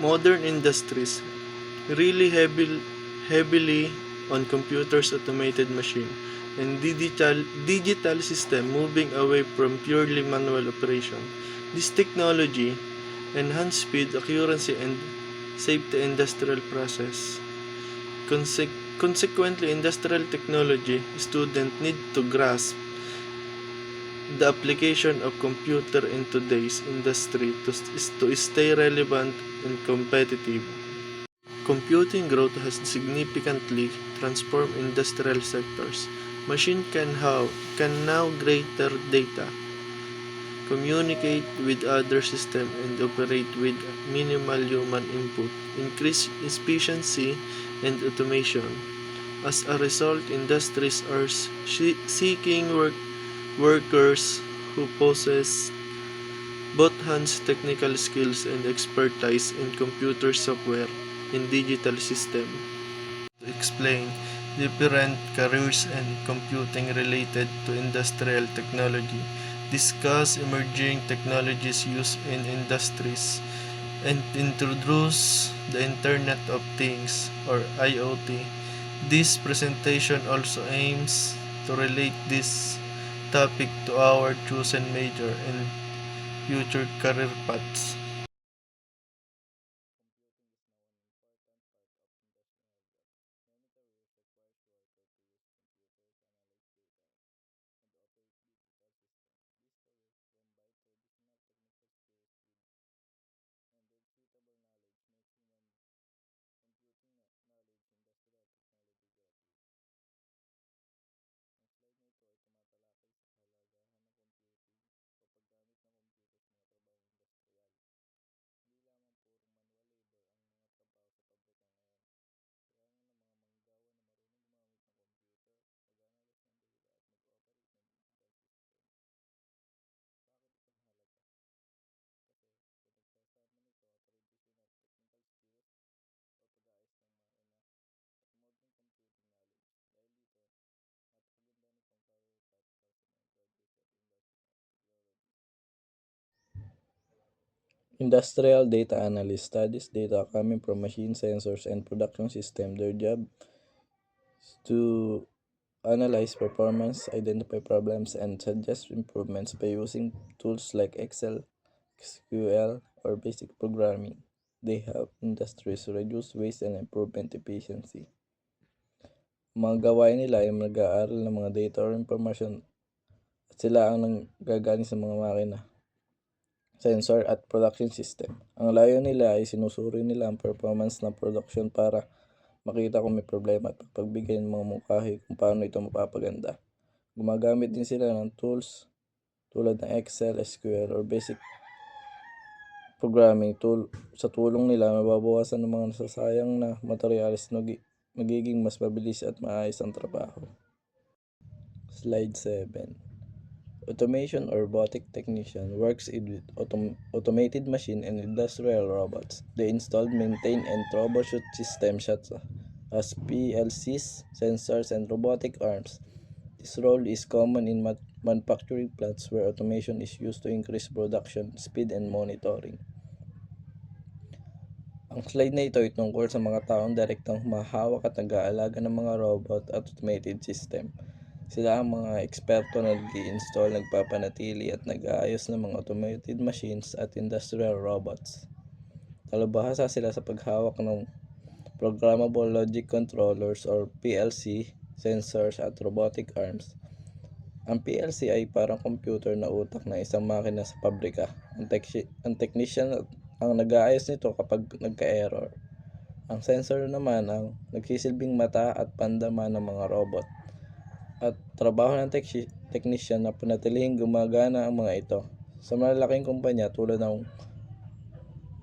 Modern industries really heavily on computers, automated machine, and digital system, moving away from purely manual operation. This technology enhance speed, accuracy, and safety industrial process. Consequently, industrial technology students need to grasp the application of computer in today's industry to stay relevant and competitive. Computing growth has significantly transformed industrial sectors. Machines can now greater data, communicate with other systems, and operate with minimal human input, increase efficiency and automation. As a result, industries are seeking workers who possess both hands technical skills and expertise in computer software and digital system. To explain different careers and computing related to industrial technology, discuss emerging technologies used in industries, and introduce the Internet of Things or IoT. This presentation also aims to relate this topic to our chosen major and future career paths. Industrial data analyst studies data coming from machine sensors and production system. Their job is to analyze performance, identify problems, and suggest improvements by using tools like Excel, SQL, or basic programming. They help industries reduce waste and improvement efficiency. Mga gawain nila ay nag-aaral ng mga data or information at sila ang nanggagaling sa mga makina, sensor at production system. Ang layo nila ay sinusuri nila ang performance ng production para makita kung may problema at pagbigay ng mga mungkahi kung paano ito mapapaganda. Gumagamit din sila ng tools tulad ng Excel, SQL, or basic programming tool. Sa tulong nila, mababawasan ng mga nasasayang na materyales, magiging mas mabilis at maayos ang trabaho. Slide 7. Automation or robotic technician works with automated machine and industrial robots. They install, maintain, and troubleshoot systems such as PLCs, sensors, and robotic arms. This role is common in manufacturing plants where automation is used to increase production speed and monitoring. Ang slide na ito ay tungkol sa mga taong direktang humahawak at nag-aalaga ng mga robot at automated system. Sila ang mga eksperto na nag-i-install, nagpapanatili at nag-aayos ng mga automated machines at industrial robots. Talabahasa sila sa paghawak ng programmable logic controllers or PLC, sensors at robotic arms. Ang PLC ay parang computer na utak ng isang makina sa pabrika. Ang technician ang nag-aayos nito kapag nagka-error. Ang sensor naman ang nagsisilbing mata at pandama ng mga robot. At trabaho ng technician na panatilihing gumagana ang mga ito. Sa malalaking kumpanya tulad ng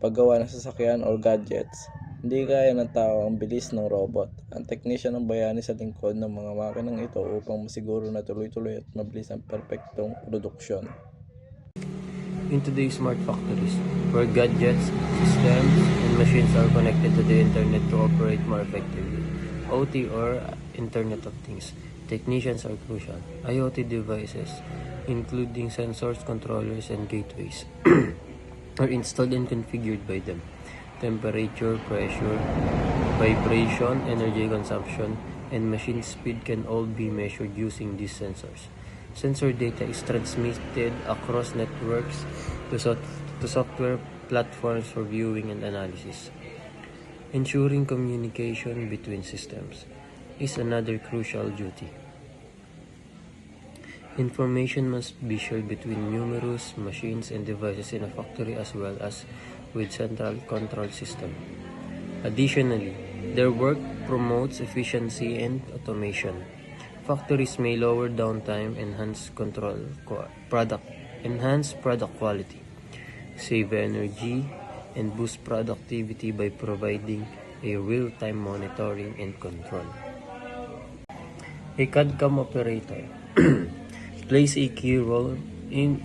paggawa ng sasakyan or gadgets, hindi kaya ng tao ang bilis ng robot. Ang technician ang bayani sa lingkod ng mga makinang ito upang masiguro na tuloy-tuloy at mabilis ang perpektong produksyon. In today's smart factories, where gadgets, systems, and machines are connected to the internet to operate more effectively, OT or Internet of Things, technicians are crucial. IoT devices, including sensors, controllers, and gateways, are installed and configured by them. temperature, pressure, vibration, energy consumption, and machine speed can all be measured using these sensors. Sensor data is transmitted across networks to software platforms for viewing and analysis. Ensuring communication between systems is another crucial duty. Information must be shared between numerous machines and devices in a factory as well as with central control system. Additionally, their work promotes efficiency and automation. Factories may lower downtime, enhance product quality, save energy, and boost productivity by providing a real-time monitoring and control. A CAD/CAM operator plays a key role in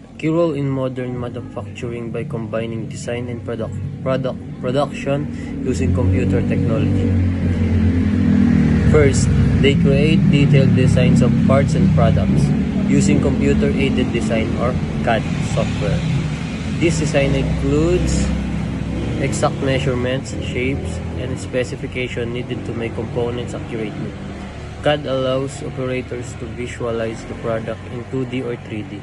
modern manufacturing by combining design and production using computer technology. First, they create detailed designs of parts and products using computer-aided design or CAD software. This design includes exact measurements, shapes, and specification needed to make components accurately. CAD allows operators to visualize the product in 2D or 3D,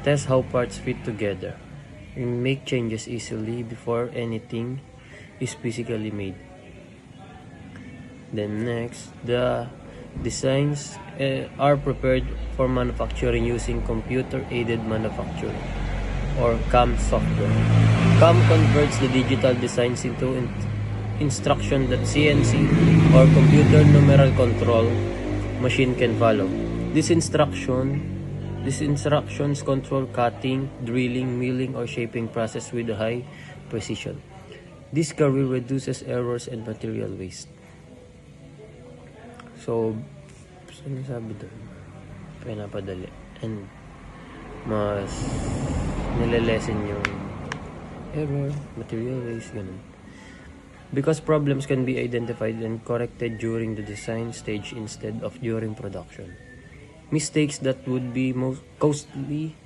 test how parts fit together, and make changes easily before anything is physically made. Then next, the designs are prepared for manufacturing using computer-aided manufacturing or CAM software. CAM converts the digital designs into instruction that CNC or computer numeral control machine can follow. These instructions control cutting, drilling, milling, or shaping process with high precision. This carry reduces errors and material waste. So, sinasabi doon, pinapadali. And mas nilelesen yung error, material waste, ganun. Because problems can be identified and corrected during the design stage instead of during production. Mistakes that would be most costly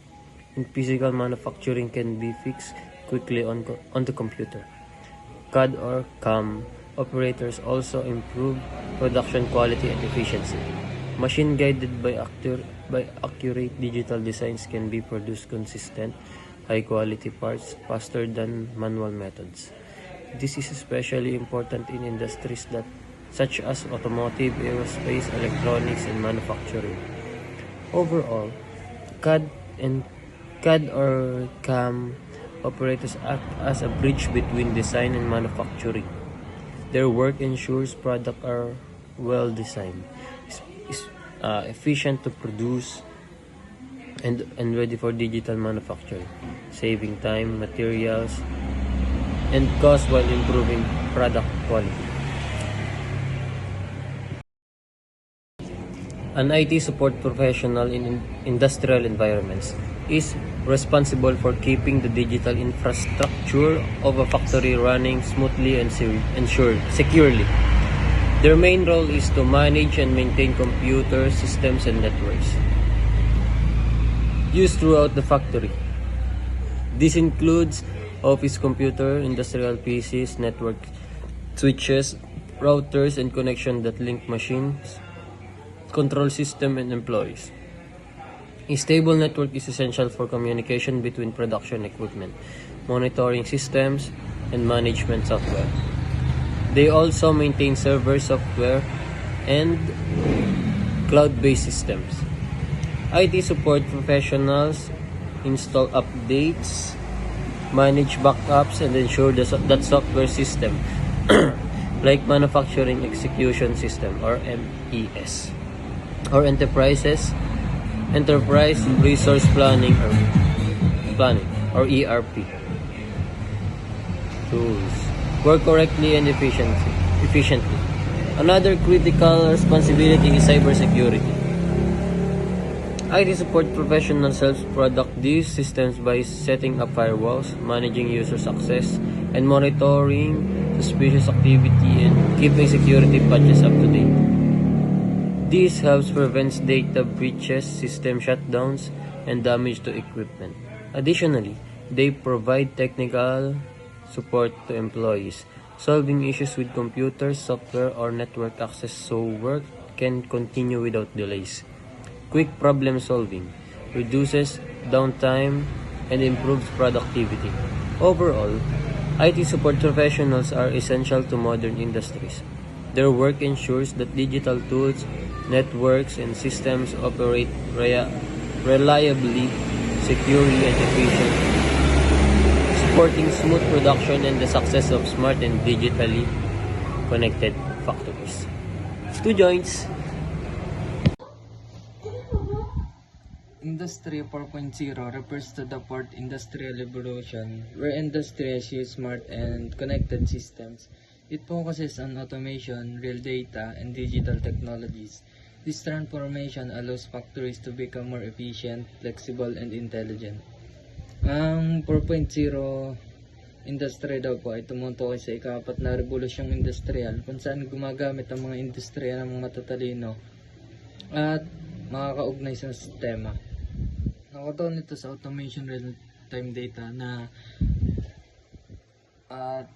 in physical manufacturing can be fixed quickly on the computer. CAD or CAM operators also improve production quality and efficiency. Machine guided by accurate digital designs can be produce consistent, high quality parts faster than manual methods. This is especially important in industries such as automotive, aerospace, electronics, and manufacturing. Overall, CAD or CAM operators act as a bridge between design and manufacturing. Their work ensures products are well designed, efficient to produce, and ready for digital manufacturing, saving time, materials, and cost while improving product quality. An IT support professional in industrial environments is responsible for keeping the digital infrastructure of a factory running smoothly and securely. Their main role is to manage and maintain computer systems and networks used throughout the factory. This includes office computer, industrial PCs, network switches, routers, and connections that link machines, control system, and employees. A stable network is essential for communication between production equipment, monitoring systems, and management software. They also maintain server software and cloud-based systems. IT support professionals install updates, manage backups, and ensure that software system like manufacturing execution system or MES or enterprise resource planning or ERP tools work correctly and efficiently. Another critical responsibility is cybersecurity. IT support professionals help protect these systems by setting up firewalls, managing users' access, and monitoring suspicious activity and keeping security patches up to date. This helps prevent data breaches, system shutdowns, and damage to equipment. Additionally, they provide technical support to employees, solving issues with computers, software, or network access so work can continue without delays. Quick problem solving reduces downtime and improves productivity. Overall, IT support professionals are essential to modern industries. Their work ensures that digital tools, networks, and systems operate reliably, securely, and efficiently, supporting smooth production and the success of smart and digitally connected factories. 2 joints. Industry 4.0 refers to the fourth industrial revolution where industries use smart and connected systems. It focuses on automation, real data, and digital technologies. This transformation allows factories to become more efficient, flexible, and intelligent. Ang 4.0 industry daw po ay tumutukoy sa ika-4 na revolusyong industrial kung saan gumagamit ang mga industriya ng mga matatalino at makakaugnay sa sistema. Nakatuon nito sa automation, real-time data na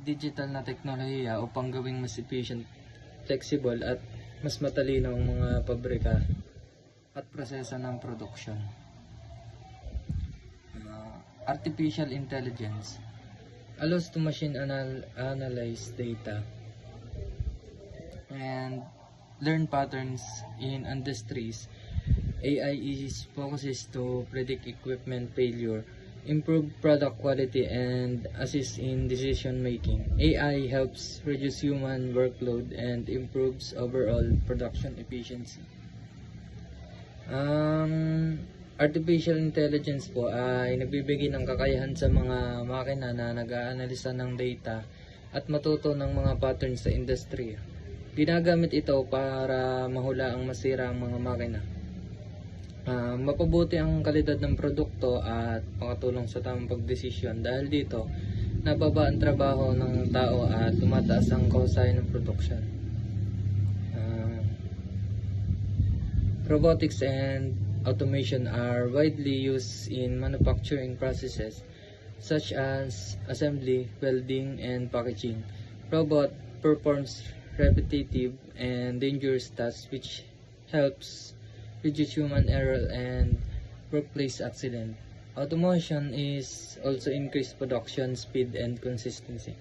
digital na teknolohiya upang gawing mas efficient, flexible at mas matalino ang mga pabrika at proseso ng production. Artificial intelligence allows to machine analyze data and learn patterns in industries. AI is focuses to predict equipment failure, improve product quality, and assist in decision making. AI helps reduce human workload and improves overall production efficiency. Artificial intelligence po ay nagbibigay ng kakayahan sa mga makina na nag-aanalisa ng data at matuto ng mga patterns sa industry. Ginagamit ito para mahula ang masira ang mga makina. Mapabuti ang kalidad ng produkto at makatulong sa tamang pagdesisyon. Dahil dito, nababa ang trabaho ng tao at tumataas ang kahusayan ng production. Robotics and automation are widely used in manufacturing processes such as assembly, welding, and packaging. Robot performs repetitive and dangerous tasks which helps reduce human error and workplace accident. Automation is also increased production speed and consistency.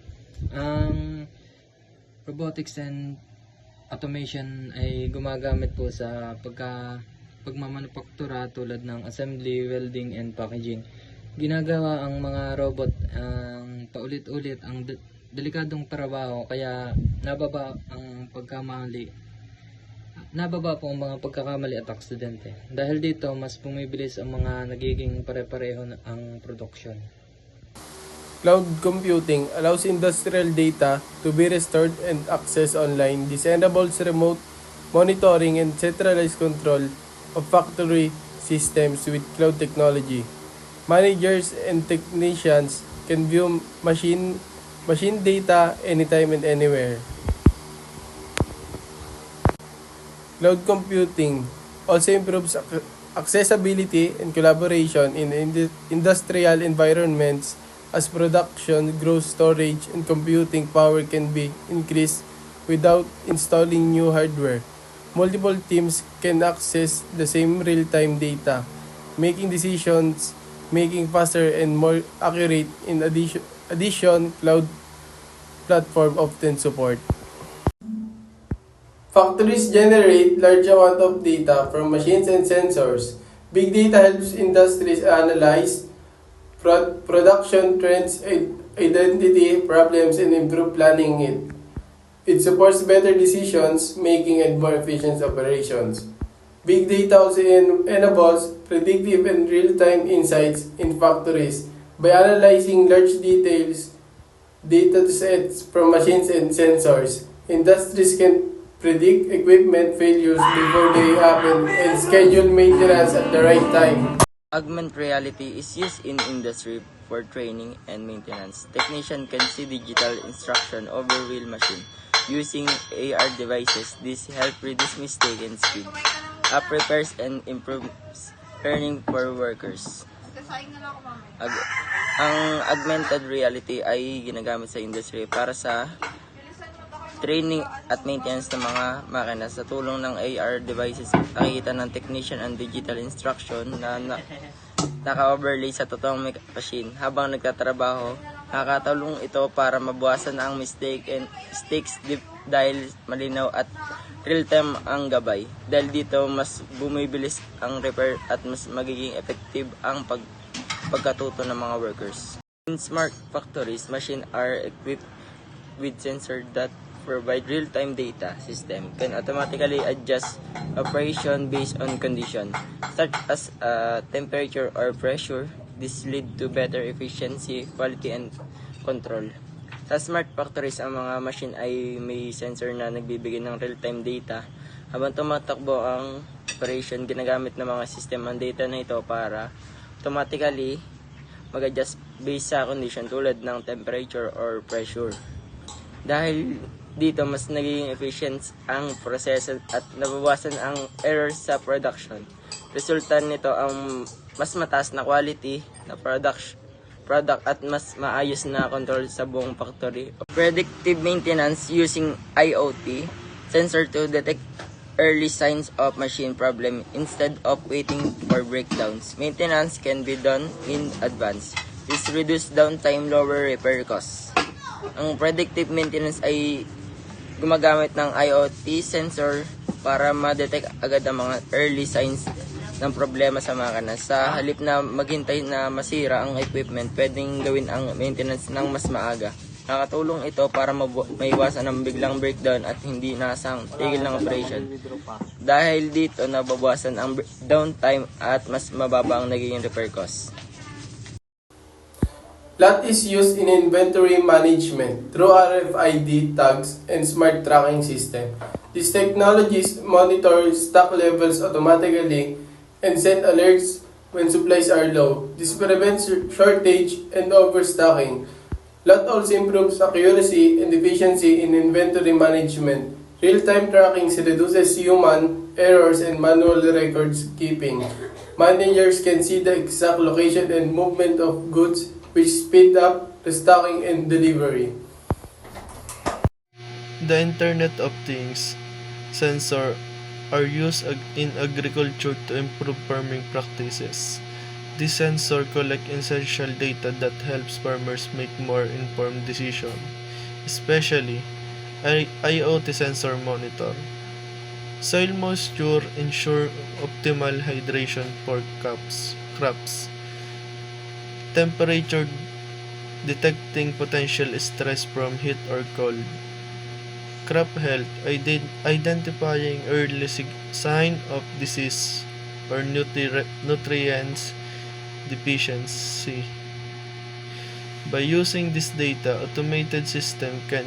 Robotics and automation ay gumagamit po sa pagmamanufaktura tulad ng assembly, welding, and packaging. Ginagawa ang mga robot ang paulit-ulit ang delikadong trabaho kaya nababa po ang mga pagkakamali at aksidente. Dahil dito, mas bumibilis ang mga nagiging pare-pareho ang production. Cloud computing allows industrial data to be restored and accessed online. This enables remote monitoring and centralized control of factory systems with cloud technology. Managers and technicians can view machine data anytime and anywhere. Cloud computing also improves accessibility and collaboration in industrial environments. As production grows, storage and computing power can be increased without installing new hardware. Multiple teams can access the same real-time data, making decisions faster and more accurate. In addition, cloud platform often support. Factories generate large amount of data from machines and sensors. Big data helps industries analyze production trends, identity problems, and improve planning. It supports better decisions making and more efficient operations. Big data also enables predictive and real-time insights in factories. By analyzing large data sets from machines and sensors, industries can predict equipment failures before they happen and schedule maintenance at the right time. Augmented reality is used in industry for training and maintenance. Technicians can see digital instruction over real machine. Using AR devices, this helps reduce mistake and speed up repairs and improves earning for workers. Ang augmented reality ay ginagamit sa industry para sa training at maintenance ng mga makina. Sa tulong ng AR devices, nakikita ng technician ang digital instruction na naka-overlay sa totoong machine. Habang nagtatrabaho, nakakatulong ito para mabawasan ang mistakes dahil malinaw at real-time ang gabay. Dahil dito, mas bumibilis ang repair at mas magiging effective ang pagkatuto ng mga workers. In smart factories, machines are equipped with sensors that provide real-time data. System can automatically adjust operation based on condition, such as temperature or pressure. This lead to better efficiency, quality, and control. Sa smart factories, ang mga machine ay may sensor na nagbibigay ng real-time data. Habang tumatakbo ang operation, ginagamit ng mga system ang data na ito para automatically mag-adjust based sa condition tulad ng temperature or pressure. Dahil dito, mas nagiging efficient ang proseso at nabawasan ang errors sa production. Resulta nito ang mas mataas na quality na product at mas maayos na control sa buong factory. Predictive maintenance using IoT sensor to detect early signs of machine problem instead of waiting for breakdowns. Maintenance can be done in advance. This reduces downtime, lower repair costs. Ang predictive maintenance ay gumagamit ng IoT sensor para ma-detect agad ang mga early signs ng problema sa makina. Sa halip na maghintay na masira ang equipment, pwedeng gawin ang maintenance ng mas maaga. Nakatulong ito para maiwasan ang biglang breakdown at hindi nasang tigil ng operation. Dahil dito, nababawasan ang downtime at mas mababa ang nagiging repair cost. LAT is used in inventory management through RFID tags and smart tracking system. These technologies monitor stock levels automatically and send alerts when supplies are low. This prevents shortage and overstocking. LAT also improves accuracy and efficiency in inventory management. Real-time tracking reduces human errors and manual records keeping. Managers can see the exact location and movement of goods, which speed up restocking and delivery. The Internet of Things sensor are used in agriculture to improve farming practices. This sensor collect essential data that helps farmers make more informed decisions, especially IoT sensor monitor. Soil moisture ensure optimal hydration for crops. Temperature detecting potential stress from heat or cold. Crop health identifying early sign of disease or nutrients deficiency. By using this data, automated system can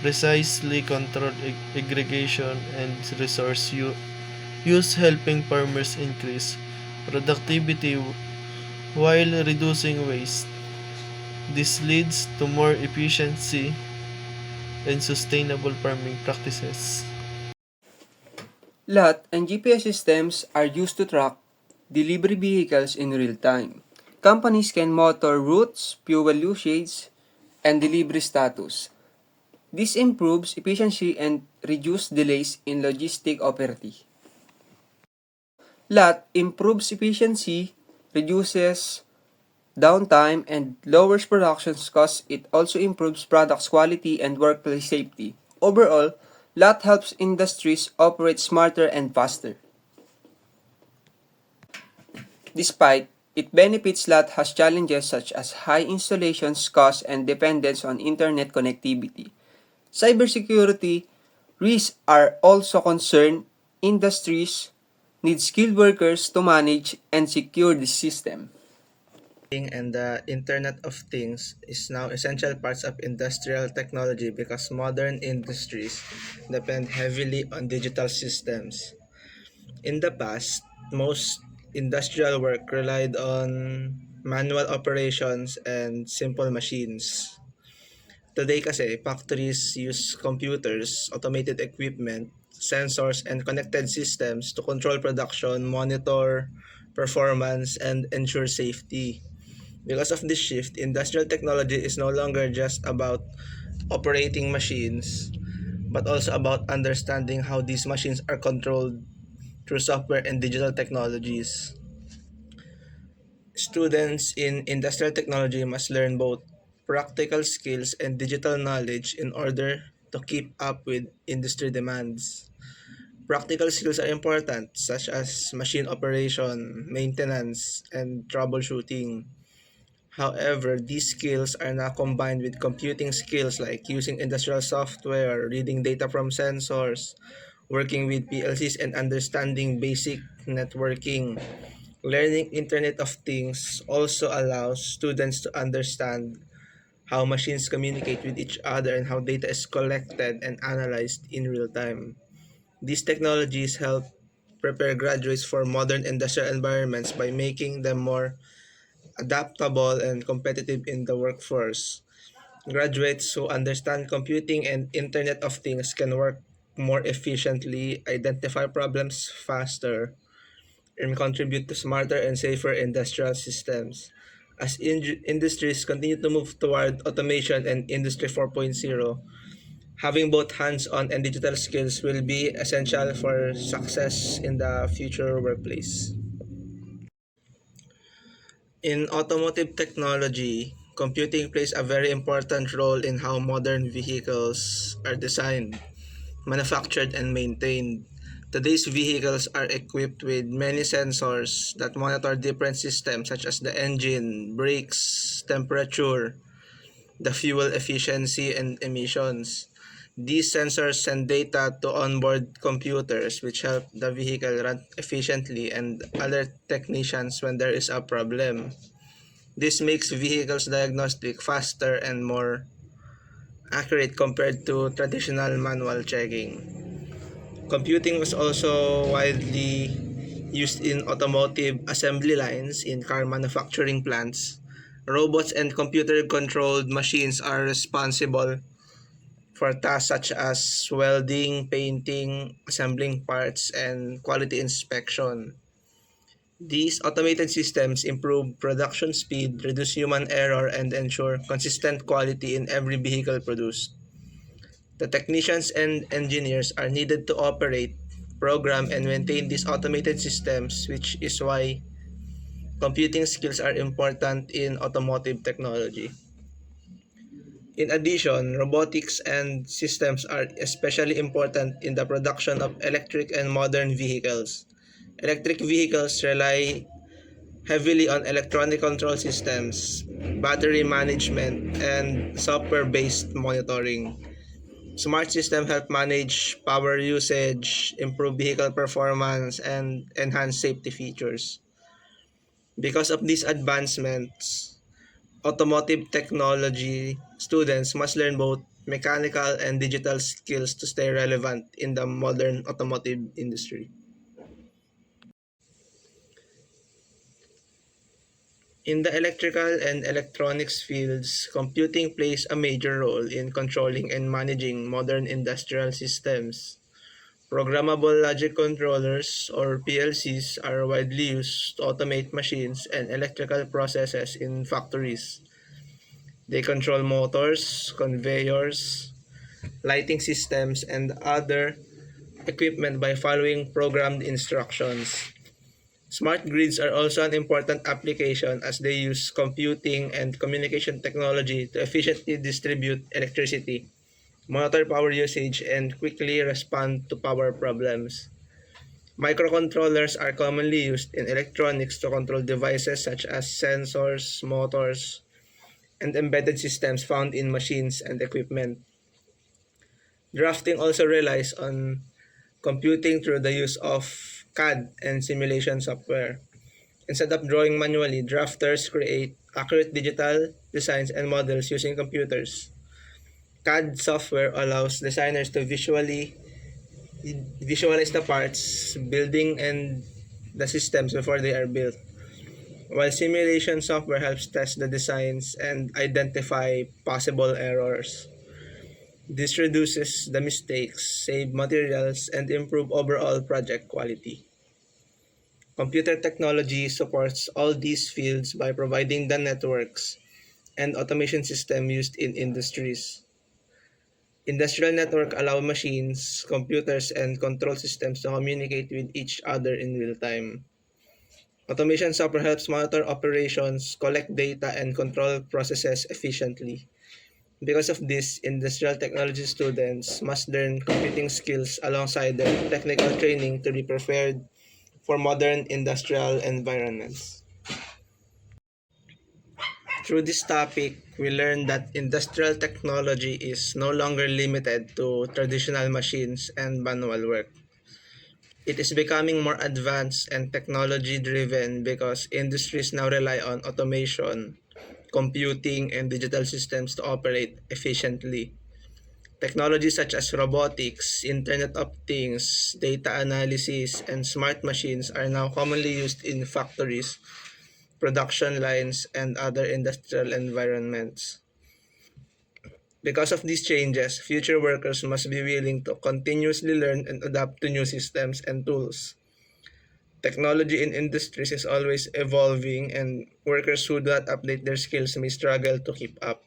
precisely control aggregation and resource use, helping farmers increase productivity while reducing waste. This leads to more efficiency and sustainable farming practices. LAT and GPS systems are used to track delivery vehicles in real time. Companies can monitor routes, fuel usage, and delivery status. This improves efficiency and reduces delays in logistic operations. LAT improves efficiency, reduces downtime, and lowers production costs. It also improves products quality and workplace safety. Overall, LAT helps industries operate smarter and faster. Despite its benefits, LAT has challenges such as high installation costs and dependence on internet connectivity. Cybersecurity risks are also concerned. Industries need skilled workers to manage and secure the system. And the Internet of Things is now essential parts of industrial technology because modern industries depend heavily on digital systems. In the past, most industrial work relied on manual operations and simple machines. Today kasi, factories use computers, automated equipment, sensors, and connected systems to control production, monitor performance, and ensure safety. Because of this shift, industrial technology is no longer just about operating machines, but also about understanding how these machines are controlled through software and digital technologies. Students in industrial technology must learn both practical skills and digital knowledge in order to keep up with industry demands. Practical skills are important, such as machine operation, maintenance, and troubleshooting. However, these skills are now combined with computing skills like using industrial software, reading data from sensors, working with PLCs, and understanding basic networking. Learning Internet of Things also allows students to understand how machines communicate with each other and how data is collected and analyzed in real time. These technologies help prepare graduates for modern industrial environments by making them more adaptable and competitive in the workforce. Graduates who understand computing and Internet of Things can work more efficiently, identify problems faster, and contribute to smarter and safer industrial systems. As industries continue to move toward automation and Industry 4.0, having both hands-on and digital skills will be essential for success in the future workplace. In automotive technology, computing plays a very important role in how modern vehicles are designed, manufactured, and maintained. Today's vehicles are equipped with many sensors that monitor different systems such as the engine, brakes, temperature, the fuel efficiency, and emissions. These sensors send data to onboard computers, which help the vehicle run efficiently and alert technicians when there is a problem. This makes vehicles diagnostic faster and more accurate compared to traditional manual checking. Computing was also widely used in automotive assembly lines in car manufacturing plants. Robots and computer-controlled machines are responsible for tasks such as welding, painting, assembling parts, and quality inspection. These automated systems improve production speed, reduce human error, and ensure consistent quality in every vehicle produced. The technicians and engineers are needed to operate, program, and maintain these automated systems, which is why computing skills are important in automotive technology. In addition, robotics and systems are especially important in the production of electric and modern vehicles. Electric vehicles rely heavily on electronic control systems, battery management, and software-based monitoring. Smart systems help manage power usage, improve vehicle performance, and enhance safety features. Because of these advancements, automotive technology students must learn both mechanical and digital skills to stay relevant in the modern automotive industry. In the electrical and electronics fields, computing plays a major role in controlling and managing modern industrial systems. Programmable logic controllers, or PLCs, are widely used to automate machines and electrical processes in factories. They control motors, conveyors, lighting systems, and other equipment by following programmed instructions. Smart grids are also an important application as they use computing and communication technology to efficiently distribute electricity, monitor power usage, and quickly respond to power problems. Microcontrollers are commonly used in electronics to control devices such as sensors, motors, and embedded systems found in machines and equipment. Drafting also relies on computing through the use of CAD and simulation software. Instead of drawing manually, drafters create accurate digital designs and models using computers. CAD software allows designers to visualize the parts, building, and the systems before they are built, while simulation software helps test the designs and identify possible errors. This reduces the mistakes, save materials, and improve overall project quality. Computer technology supports all these fields by providing the networks and automation system used in industries. Industrial network allow machines, computers, and control systems to communicate with each other in real time. Automation software helps monitor operations, collect data, and control processes efficiently. Because of this, industrial technology students must learn computing skills alongside their technical training to be prepared for modern industrial environments. Through this topic, we learned that industrial technology is no longer limited to traditional machines and manual work. It is becoming more advanced and technology driven because industries now rely on automation, computing, and digital systems to operate efficiently. Technologies such as robotics, Internet of Things, data analysis, and smart machines are now commonly used in factories, production lines, and other industrial environments. Because of these changes, future workers must be willing to continuously learn and adapt to new systems and tools. Technology in industries is always evolving, and workers who do not update their skills may struggle to keep up.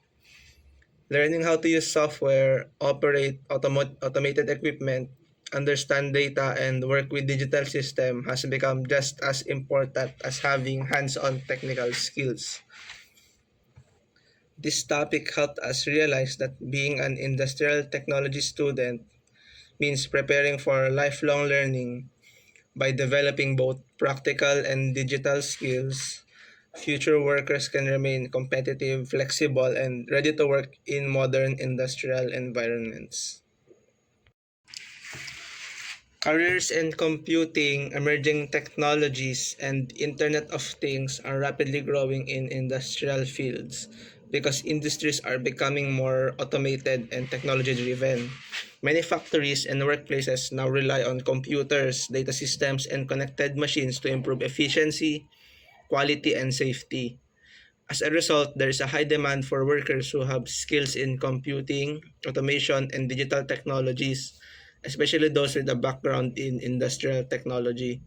Learning how to use software, operate automated equipment, understand data, and work with digital system has become just as important as having hands-on technical skills. This topic helped us realize that being an industrial technology student means preparing for lifelong learning by developing both practical and digital skills. Future workers can remain competitive, flexible, and ready to work in modern industrial environments. Careers in computing, emerging technologies, and Internet of Things are rapidly growing in industrial fields because industries are becoming more automated and technology driven. Many factories and workplaces now rely on computers, data systems, and connected machines to improve efficiency, quality, and safety. As a result, there is a high demand for workers who have skills in computing, automation, and digital technologies, especially those with a background in industrial technology.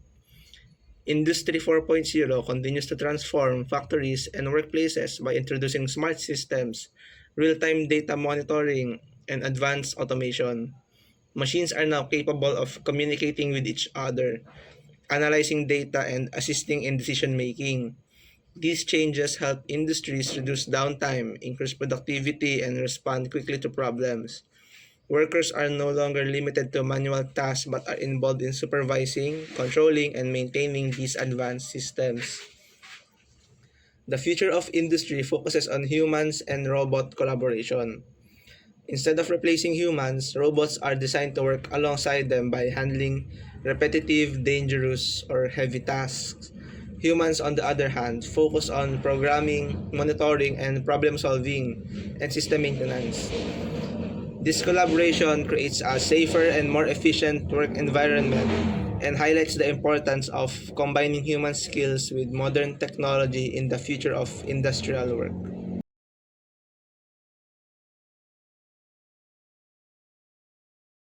Industry 4.0 continues to transform factories and workplaces by introducing smart systems, real-time data monitoring, and advanced automation. Machines are now capable of communicating with each other, analyzing data, and assisting in decision making. These changes help industries reduce downtime, increase productivity, and respond quickly to problems. Workers are no longer limited to manual tasks but are involved in supervising, controlling, and maintaining these advanced systems. The future of industry focuses on humans and robot collaboration. Instead of replacing humans, robots are designed to work alongside them by handling repetitive, dangerous, or heavy tasks. Humans, on the other hand, focus on programming, monitoring, and problem solving, and system maintenance. This collaboration creates a safer and more efficient work environment and highlights the importance of combining human skills with modern technology in the future of industrial work.